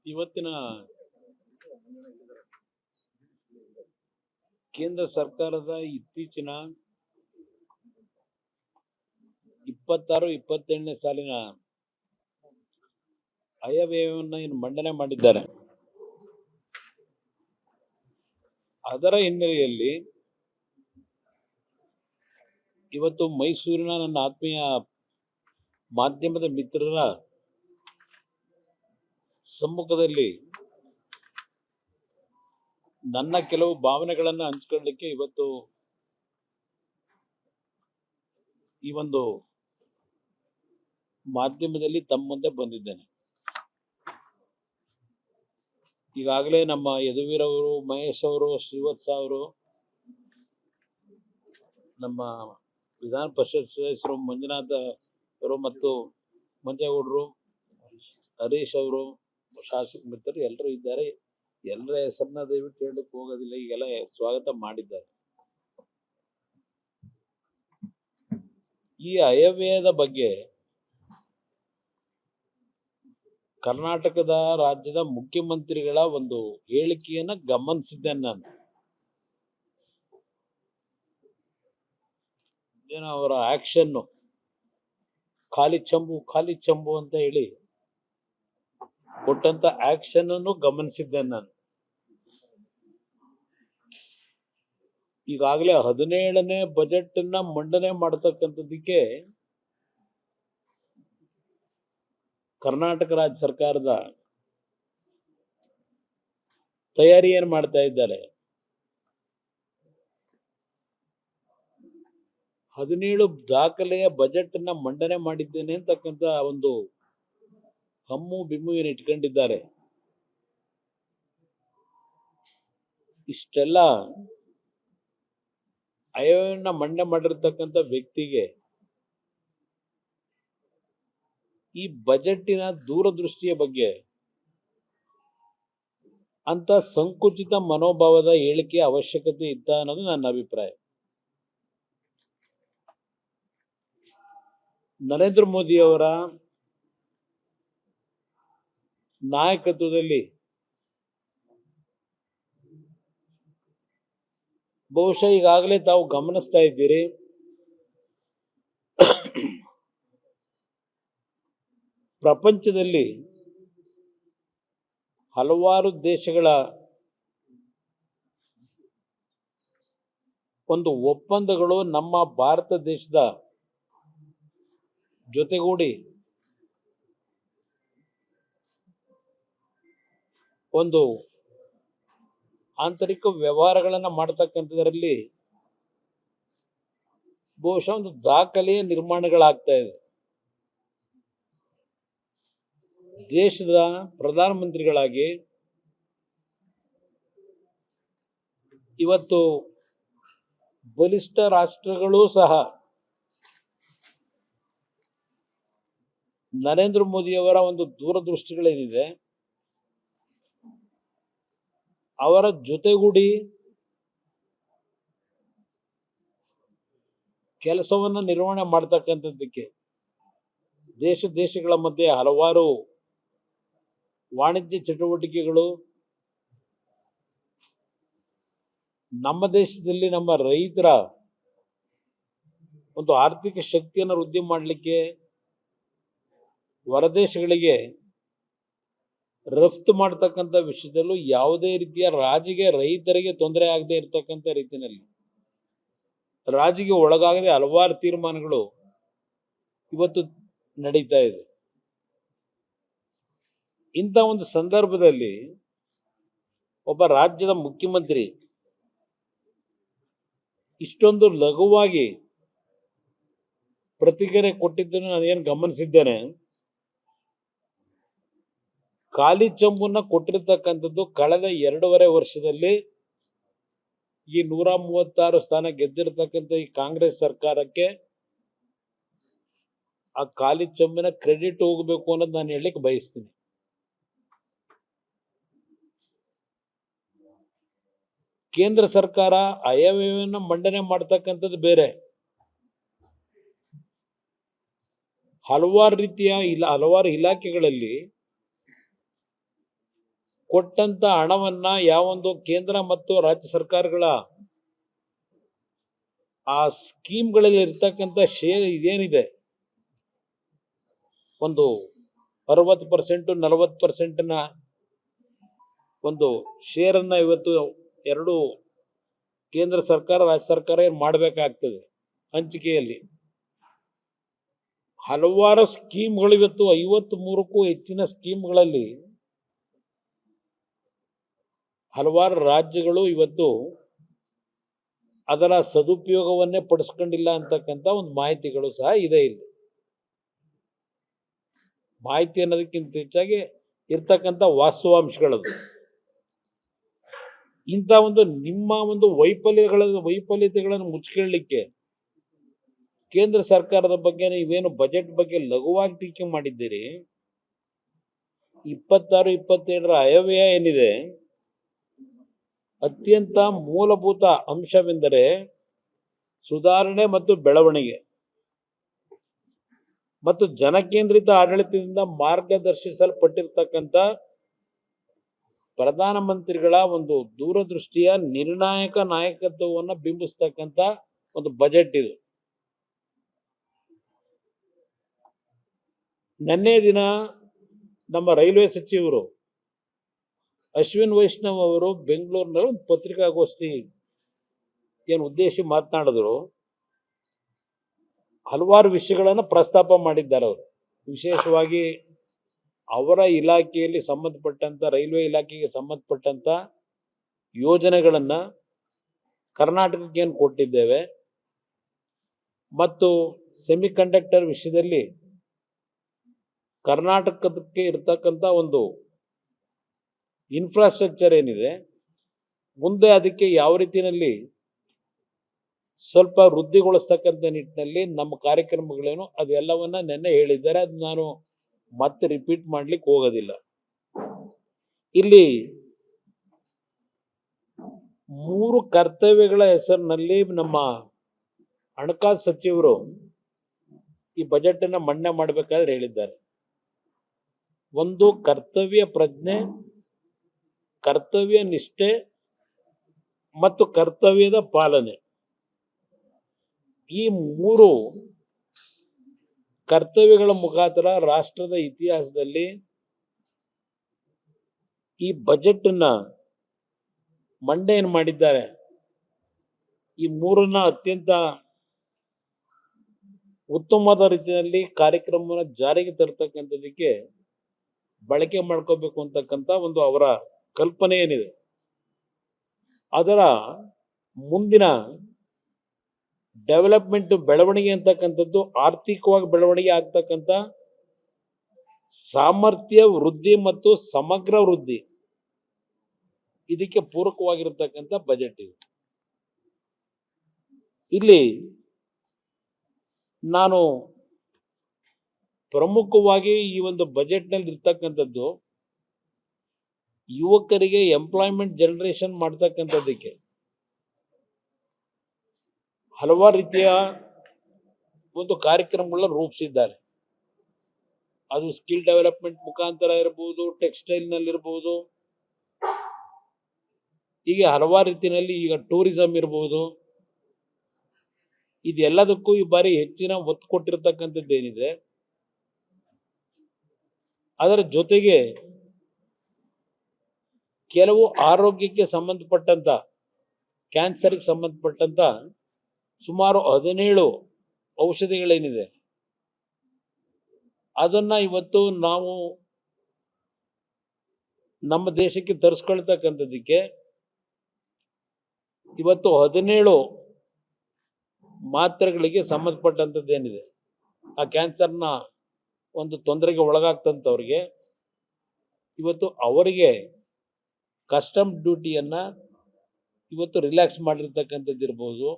ಇವತ್ತಿನ ಕೇಂದ್ರ ಸರ್ಕಾರದ ಇತ್ತೀಚಿನ 26-27ನೇ ಸಾಲಿನ ಆಯವ್ಯಯವನ್ನು ಏನು ಮಂಡನೆ ಮಾಡಿದ್ದಾರೆ, ಅದರ ಹಿನ್ನೆಲೆಯಲ್ಲಿ ಇವತ್ತು ಮೈಸೂರಿನ ನನ್ನ ಆತ್ಮೀಯ ಮಾಧ್ಯಮದ ಮಿತ್ರರ ಸಮ್ಮುಖದಲ್ಲಿ ನನ್ನ ಕೆಲವು ಭಾವನೆಗಳನ್ನು ಹಂಚಿಕೊಳ್ಳಲಿಕ್ಕೆ ಇವತ್ತು ಈ ಒಂದು ಮಾಧ್ಯಮದಲ್ಲಿ ತಮ್ಮ ಮುಂದೆ ಬಂದಿದ್ದೇನೆ. ಈಗಾಗಲೇ ನಮ್ಮ ಯದುವೀರ್ ಅವರು, ಮಹೇಶ್ ಅವರು, ಶ್ರೀವತ್ಸ ಅವರು, ನಮ್ಮ ವಿಧಾನ ಪರಿಷತ್ ಸದಸ್ಯರು ಮಂಜುನಾಥ ಅವರು ಮತ್ತು ಮಂಜೇಗೌಡರು, ಹರೀಶ್ ಅವರು, ಶಾಸಕ ಮಿತ್ರರು ಎಲ್ಲರೂ ಇದ್ದಾರೆ. ಎಲ್ಲರ ಹೆಸರನ್ನ ದಯವಿಟ್ಟು ಹೇಳಲಿಕ್ಕೆ ಹೋಗೋದಿಲ್ಲ, ಈಗೆಲ್ಲ ಸ್ವಾಗತ ಮಾಡಿದ್ದಾರೆ. ಈ ಆಯವ್ಯಯದ ಬಗ್ಗೆ ಕರ್ನಾಟಕದ ರಾಜ್ಯದ ಮುಖ್ಯಮಂತ್ರಿಗಳ ಒಂದು ಹೇಳಿಕೆಯನ್ನ ಗಮನಿಸಿದ್ದೇನೆ ನಾನು. ಏನೋ ಅವರ ಆಕ್ಷನ್ ಖಾಲಿ ಚಂಬು ಅಂತ ಹೇಳಿ ಕೊಟ್ಟಂತ ಆಕ್ಷನ್ ಅನ್ನು ಗಮನಿಸಿದ್ದೇನೆ ನಾನು. ಈಗಾಗಲೇ 17ನೇ ಬಜೆಟ್ ಅನ್ನ ಮಂಡನೆ ಮಾಡತಕ್ಕಂಥದ್ದಕ್ಕೆ ಕರ್ನಾಟಕ ರಾಜ್ಯ ಸರ್ಕಾರದ ತಯಾರಿ ಏನು ಮಾಡ್ತಾ ಇದ್ದಾರೆ. 17 ದಾಖಲೆಯ ಬಜೆಟ್ ಅನ್ನ ಮಂಡನೆ ಮಾಡಿದ್ದೇನೆ ಅಂತಕ್ಕಂಥ ಒಂದು ಹಮ್ಮು ಬಿಮ್ಮು ಏನು ಇಟ್ಕೊಂಡಿದ್ದಾರೆ. ಇಷ್ಟೆಲ್ಲ ಆಯವ್ಯಯನ ಮಂಡನೆ ಮಾಡಿರ್ತಕ್ಕಂಥ ವ್ಯಕ್ತಿಗೆ ಈ ಬಜೆಟ್ಟಿನ ದೂರದೃಷ್ಟಿಯ ಬಗ್ಗೆ ಅಂತ ಸಂಕುಚಿತ ಮನೋಭಾವದ ಹೇಳಿಕೆ ಅವಶ್ಯಕತೆ ಇತ್ತ ಅನ್ನೋದು ನನ್ನ ಅಭಿಪ್ರಾಯ. ನರೇಂದ್ರ ಮೋದಿ ಅವರ ನಾಯಕತ್ವದಲ್ಲಿ ಬಹುಶಃ ಈಗಾಗಲೇ ತಾವು ಗಮನಿಸ್ತಾ ಇದ್ದೀರಿ, ಪ್ರಪಂಚದಲ್ಲಿ ಹಲವಾರು ದೇಶಗಳ ಒಂದು ಒಪ್ಪಂದಗಳು ನಮ್ಮ ಭಾರತ ದೇಶದ ಜೊತೆಗೂಡಿ ಒಂದು ಆಂತರಿಕ ವ್ಯವಹಾರಗಳನ್ನ ಮಾಡತಕ್ಕಂಥದ್ರಲ್ಲಿ ಬಹುಶಃ ಒಂದು ದಾಖಲೆಯ ನಿರ್ಮಾಣಗಳಾಗ್ತಾ ಇದೆ. ದೇಶದ ಪ್ರಧಾನಮಂತ್ರಿಗಳಾಗಿ ಇವತ್ತು ಬಲಿಷ್ಠ ರಾಷ್ಟ್ರಗಳು ಸಹ ನರೇಂದ್ರ ಮೋದಿಯವರ ಒಂದು ದೂರದೃಷ್ಟಿಗಳೇನಿದೆ ಅವರ ಜೊತೆಗೂಡಿ ಕೆಲಸವನ್ನ ನಿರ್ವಹಣೆ ಮಾಡ್ತಕ್ಕಂಥದ್ದಕ್ಕೆ ದೇಶಗಳ ಮಧ್ಯೆ ಹಲವಾರು ವಾಣಿಜ್ಯ ಚಟುವಟಿಕೆಗಳು, ನಮ್ಮ ದೇಶದಲ್ಲಿ ನಮ್ಮ ರೈತರ ಒಂದು ಆರ್ಥಿಕ ಶಕ್ತಿಯನ್ನು ವೃದ್ಧಿ ಮಾಡಲಿಕ್ಕೆ ಹೊರದೇಶಗಳಿಗೆ ರಫ್ತು ಮಾಡತಕ್ಕಂಥ ವಿಷಯದಲ್ಲೂ ಯಾವುದೇ ರೀತಿಯ ರಾಜಿಗೆ ರೈತರಿಗೆ ತೊಂದರೆ ಆಗದೆ ಇರತಕ್ಕಂಥ ರೀತಿಯಲ್ಲಿ ರಾಜಿಗೆ ಒಳಗಾಗದೆ ಹಲವಾರು ತೀರ್ಮಾನಗಳು ಇವತ್ತು ನಡೀತಾ ಇದೆ. ಇಂಥ ಒಂದು ಸಂದರ್ಭದಲ್ಲಿ ಒಬ್ಬ ರಾಜ್ಯದ ಮುಖ್ಯಮಂತ್ರಿ ಇಷ್ಟೊಂದು ಲಘುವಾಗಿ ಪ್ರತಿಕ್ರಿಯೆ ಕೊಟ್ಟಿದ್ದನ್ನು ನಾನೇನು ಗಮನಿಸಿದ್ದೇನೆ. ಖಾಲಿ ಚಂಬನ್ನ ಕೊಟ್ಟಿರ್ತಕ್ಕಂಥದ್ದು ಕಳೆದ 2.5 ವರ್ಷದಲ್ಲಿ ಈ 136 ಸ್ಥಾನ ಗೆದ್ದಿರ್ತಕ್ಕಂಥ ಈ ಕಾಂಗ್ರೆಸ್ ಸರ್ಕಾರಕ್ಕೆ ಆ ಖಾಲಿ ಚಂಬಿನ ಕ್ರೆಡಿಟ್ ಹೋಗಬೇಕು ಅನ್ನೋದು ನಾನು ಹೇಳಲಿಕ್ಕೆ ಬಯಸ್ತೀನಿ. ಕೇಂದ್ರ ಸರ್ಕಾರ ಆಯವ್ಯಯವನ್ನು ಮಂಡನೆ ಮಾಡ್ತಕ್ಕಂಥದ್ದು ಬೇರೆ, ಹಲವಾರು ರೀತಿಯ ಹಲವಾರು ಇಲಾಖೆಗಳಲ್ಲಿ ಕೊಟ್ಟಂತ ಹಣವನ್ನ ಯಾವೊಂದು ಕೇಂದ್ರ ಮತ್ತು ರಾಜ್ಯ ಸರ್ಕಾರಗಳ ಆ ಸ್ಕೀಮ್ಗಳಲ್ಲಿ ಇರ್ತಕ್ಕಂಥ ಶೇರ್ ಇದೇನಿದೆ, ಒಂದು 60% 40% ಒಂದು ಶೇರನ್ನ ಇವತ್ತು ಎರಡು ಕೇಂದ್ರ ಸರ್ಕಾರ ರಾಜ್ಯ ಸರ್ಕಾರ ಏನು ಮಾಡಬೇಕಾಗ್ತದೆ ಹಂಚಿಕೆಯಲ್ಲಿ. ಹಲವಾರು ಸ್ಕೀಮ್ಗಳು ಇವತ್ತು 53ಕ್ಕೂ ಹೆಚ್ಚಿನ ಸ್ಕೀಮ್ಗಳಲ್ಲಿ ಹಲವಾರು ರಾಜ್ಯಗಳು ಇವತ್ತು ಅದರ ಸದುಪಯೋಗವನ್ನೇ ಪಡಿಸ್ಕೊಂಡಿಲ್ಲ ಅಂತಕ್ಕಂಥ ಒಂದು ಮಾಹಿತಿಗಳು ಸಹ ಇದೆ. ಇಲ್ಲಿ ಮಾಹಿತಿ ಅನ್ನೋದಕ್ಕಿಂತ ಹೆಚ್ಚಾಗಿ ಇರ್ತಕ್ಕಂಥ ವಾಸ್ತವಾಂಶಗಳದು. ಇಂಥ ಒಂದು ನಿಮ್ಮ ಒಂದು ವೈಫಲ್ಯತೆಗಳನ್ನು ಮುಚ್ಕೊಳ್ಳಿಕ್ಕೆ ಕೇಂದ್ರ ಸರ್ಕಾರದ ಬಗ್ಗೆ ನೀವೇನು ಬಜೆಟ್ ಬಗ್ಗೆ ಲಘುವಾಗಿ ಟೀಕೆ ಮಾಡಿದ್ದೀರಿ. 26-27ರ ಆಯವ್ಯಯ ಏನಿದೆ, ಅತ್ಯಂತ ಮೂಲಭೂತ ಅಂಶವೆಂದರೆ ಸುಧಾರಣೆ ಮತ್ತು ಬೆಳವಣಿಗೆ ಮತ್ತು ಜನಕೇಂದ್ರಿತ ಆಡಳಿತದಿಂದ ಮಾರ್ಗದರ್ಶಿಸಲ್ಪಟ್ಟಿರ್ತಕ್ಕಂಥ ಪ್ರಧಾನಮಂತ್ರಿಗಳ ಒಂದು ದೂರದೃಷ್ಟಿಯ ನಿರ್ಣಾಯಕ ನಾಯಕತ್ವವನ್ನು ಬಿಂಬಿಸ್ತಕ್ಕಂಥ ಒಂದು ಬಜೆಟ್ ಇದು. ನಿನ್ನೆ ದಿನ ನಮ್ಮ ರೈಲ್ವೆ ಸಚಿವರು ಅಶ್ವಿನ್ ವೈಷ್ಣವ್ ಅವರು ಬೆಂಗಳೂರಿನಲ್ಲಿ ಒಂದು ಪತ್ರಿಕಾಗೋಷ್ಠಿ ಏನು ಉದ್ದೇಶಿ ಮಾತನಾಡಿದ್ರು. ಹಲವಾರು ವಿಷಯಗಳನ್ನು ಪ್ರಸ್ತಾಪ ಮಾಡಿದ್ದಾರೆ. ಅವರು ವಿಶೇಷವಾಗಿ ಅವರ ಇಲಾಖೆಯಲ್ಲಿ ಸಂಬಂಧಪಟ್ಟಂತ ರೈಲ್ವೆ ಇಲಾಖೆಗೆ ಸಂಬಂಧಪಟ್ಟಂತ ಯೋಜನೆಗಳನ್ನು ಕರ್ನಾಟಕಕ್ಕೆ ಏನು ಕೊಟ್ಟಿದ್ದೇವೆ ಮತ್ತು ಸೆಮಿಕಂಡಕ್ಟರ್ ವಿಷಯದಲ್ಲಿ ಕರ್ನಾಟಕಕ್ಕೆ ಇರ್ತಕ್ಕಂಥ ಒಂದು ಇನ್ಫ್ರಾಸ್ಟ್ರಕ್ಚರ್ ಏನಿದೆ, ಮುಂದೆ ಅದಕ್ಕೆ ಯಾವ ರೀತಿಯಲ್ಲಿ ಸ್ವಲ್ಪ ವೃದ್ಧಿಗೊಳಿಸ್ತಕ್ಕಂಥ ನಿಟ್ಟಿನಲ್ಲಿ ನಮ್ಮ ಕಾರ್ಯಕ್ರಮಗಳೇನು ಅದೆಲ್ಲವನ್ನ ನೆನ್ನೆ ಹೇಳಿದ್ದಾರೆ. ಅದು ನಾನು ಮತ್ತೆ ರಿಪೀಟ್ ಮಾಡ್ಲಿಕ್ಕೆ ಹೋಗೋದಿಲ್ಲ. ಇಲ್ಲಿ 3 ಕರ್ತವ್ಯಗಳ ಹೆಸರಿನಲ್ಲಿ ನಮ್ಮ ಹಣಕಾಸು ಸಚಿವರು ಈ ಬಜೆಟ್ ಅನ್ನ ಮಂಡನೆ ಮಾಡಬೇಕಾದ್ರೆ ಹೇಳಿದ್ದಾರೆ. ಒಂದು ಕರ್ತವ್ಯ ಪ್ರಜ್ಞೆ, ಕರ್ತವ್ಯ ನಿಷ್ಠೆ ಮತ್ತು ಕರ್ತವ್ಯದ ಪಾಲನೆ. ಈ 3 ಕರ್ತವ್ಯಗಳ ಮುಖಾಂತರ ರಾಷ್ಟ್ರದ ಇತಿಹಾಸದಲ್ಲಿ ಈ ಬಜೆಟ್ ಅನ್ನ ಮಂಡನೆ ಮಾಡಿದ್ದಾರೆ. ಈ 3ನ್ನ ಅತ್ಯಂತ ಉತ್ತಮವಾದ ರೀತಿಯಲ್ಲಿ ಕಾರ್ಯಕ್ರಮವನ್ನು ಜಾರಿಗೆ ತರ್ತಕ್ಕಂಥದಕ್ಕೆ ಬಳಕೆ ಮಾಡ್ಕೋಬೇಕು ಅಂತಕ್ಕಂಥ ಒಂದು ಅವರ ಕಲ್ಪನೆ ಏನಿದೆ, ಅದರ ಮುಂದಿನ ಡೆವಲಪ್ಮೆಂಟ್ ಬೆಳವಣಿಗೆ ಅಂತಕ್ಕಂಥದ್ದು ಆರ್ಥಿಕವಾಗಿ ಬೆಳವಣಿಗೆ ಆಗ್ತಕ್ಕಂಥ ಸಾಮರ್ಥ್ಯ ವೃದ್ಧಿ ಮತ್ತು ಸಮಗ್ರ ವೃದ್ಧಿ, ಇದಕ್ಕೆ ಪೂರಕವಾಗಿರತಕ್ಕಂಥ ಬಜೆಟ್ ಇದು. ಇಲ್ಲಿ ನಾನು ಪ್ರಮುಖವಾಗಿ ಈ ಒಂದು ಬಜೆಟ್ ನಲ್ಲಿ ಇರ್ತಕ್ಕಂಥದ್ದು ಯುವಕರಿಗೆ ಎಂಪ್ಲಾಯ್ಮೆಂಟ್ ಜನರೇಷನ್ ಮಾಡ್ತಕ್ಕಂಥದ್ದಕ್ಕೆ ಹಲವಾರು ರೀತಿಯ ಒಂದು ಕಾರ್ಯಕ್ರಮಗಳನ್ನ ರೂಪಿಸಿದ್ದಾರೆ. ಅದು ಸ್ಕಿಲ್ ಡೆವಲಪ್ಮೆಂಟ್ ಮುಖಾಂತರ ಇರಬಹುದು, ಟೆಕ್ಸ್ಟೈಲ್ ನಲ್ಲಿ ಇರಬಹುದು, ಹೀಗೆ ಹಲವಾರು ರೀತಿಯಲ್ಲಿ, ಈಗ ಟೂರಿಸಂ ಇರಬಹುದು. ಇದೆಲ್ಲದಕ್ಕೂ ಈ ಬಾರಿ ಹೆಚ್ಚಿನ ಒತ್ತು ಕೊಟ್ಟಿರ್ತಕ್ಕಂಥದ್ದೇನಿದೆ, ಅದರ ಜೊತೆಗೆ ಕೆಲವು ಆರೋಗ್ಯಕ್ಕೆ ಸಂಬಂಧಪಟ್ಟಂತ, ಕ್ಯಾನ್ಸರ್ಗೆ ಸಂಬಂಧಪಟ್ಟಂತ ಸುಮಾರು 17 ಔಷಧಿಗಳೇನಿದೆ ಅದನ್ನ ಇವತ್ತು ನಾವು ನಮ್ಮ ದೇಶಕ್ಕೆ ತರಿಸ್ಕೊಳ್ತಕ್ಕಂಥದ್ದಕ್ಕೆ ಇವತ್ತು 17 ಮಾತ್ರೆಗಳಿಗೆ ಸಂಬಂಧಪಟ್ಟಂಥದ್ದೇನಿದೆ, ಆ ಕ್ಯಾನ್ಸರ್ನ ಒಂದು ತೊಂದರೆಗೆ ಒಳಗಾಗ್ತಂಥವ್ರಿಗೆ ಇವತ್ತು ಅವರಿಗೆ ಕಸ್ಟಮ್ ಡ್ಯೂಟಿಯನ್ನ ಇವತ್ತು ರಿಲ್ಯಾಕ್ಸ್ ಮಾಡಿರ್ತಕ್ಕಂಥದ್ದು ಇರ್ಬೋದು.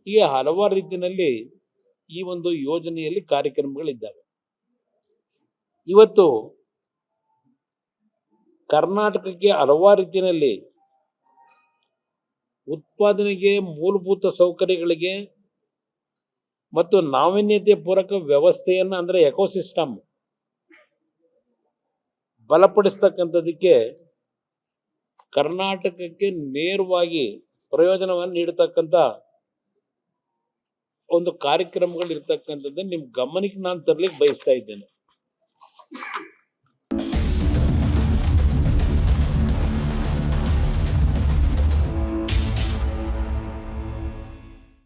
ಹೀಗೆ ಹಲವಾರು ರೀತಿಯಲ್ಲಿ ಈ ಒಂದು ಯೋಜನೆಯಲ್ಲಿ ಕಾರ್ಯಕ್ರಮಗಳಿದ್ದಾವೆ. ಇವತ್ತು ಕರ್ನಾಟಕಕ್ಕೆ ಹಲವಾರು ರೀತಿಯಲ್ಲಿ ಉತ್ಪಾದನೆಗೆ, ಮೂಲಭೂತ ಸೌಕರ್ಯಗಳಿಗೆ ಮತ್ತು ನಾವೀನ್ಯತೆ ಪೂರಕ ವ್ಯವಸ್ಥೆಯನ್ನ, ಅಂದ್ರೆ ಎಕೋಸಿಸ್ಟಮ್ ಬಲಪಡಿಸ್ತಕ್ಕಂಥದ್ದಕ್ಕೆ ಕರ್ನಾಟಕಕ್ಕೆ ನೇರವಾಗಿ ಪ್ರಯೋಜನವನ್ನು ನೀಡತಕ್ಕಂಥ ಒಂದು ಕಾರ್ಯಕ್ರಮಗಳು ಇರ್ತಕ್ಕಂಥದ್ದನ್ನು ನಿಮ್ಮ ಗಮನಕ್ಕೆ ನಾನು ತರಲಿಕ್ಕೆ ಬಯಸ್ತಾ ಇದ್ದೇನೆ.